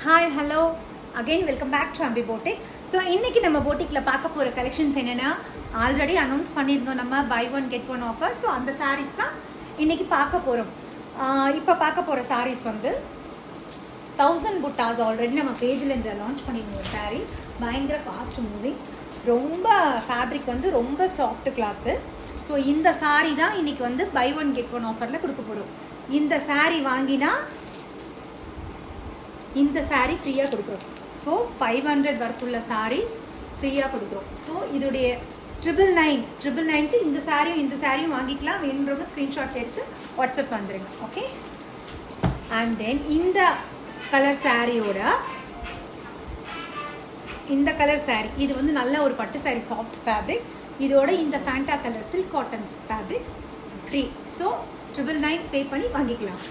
Hi hello again welcome back to Ambi boutique. So இன்றைக்கி நம்ம போட்டிக்கில் பார்க்க போகிற கலெக்ஷன்ஸ் என்னென்னா, ஆல்ரெடி அனௌன்ஸ் பண்ணியிருந்தோம் நம்ம buy one get one offer. So அந்த சாரீஸ் தான் இன்றைக்கி பார்க்க போகிறோம். இப்போ பார்க்க போகிற சாரீஸ் வந்து 1000 புட்டாஸ் ஆல்ரெடி நம்ம பேஜில் இந்த லான்ச் பண்ணியிருந்தோம். சாரீ பயங்கர ஃபாஸ்ட் மூவிங், ரொம்ப ஃபேப்ரிக் வந்து ரொம்ப சாஃப்ட் கிளாத்து. ஸோ இந்த சாரீ தான் இன்றைக்கி வந்து பை ஒன் கெட் ஒன் ஆஃபரில் கொடுக்க போகிறோம். இந்த சாரீ வாங்கினா இந்த சாரீ ஃப்ரீயாக கொடுக்குறோம். ஸோ 500 வர்த்துள்ள சாரீஸ் ஃப்ரீயாக கொடுக்குறோம். ஸோ இதோடைய 999க்கு இந்த சாரியும் வாங்கிக்கலாம். வேணுன்றவங்க ஸ்க்ரீன்ஷாட் எடுத்து வாட்ஸ்அப் வந்துடுங்க. ஓகே. அண்ட் தென் இந்த கலர் சாரியோட இந்த கலர் சாரீ இது வந்து நல்ல ஒரு பட்டு சாரீ, சாஃப்ட் ஃபேப்ரிக். இதோட இந்த Fanta colour silk cottons fabric free. So 999 பே பண்ணி வாங்கிக்கலாம்.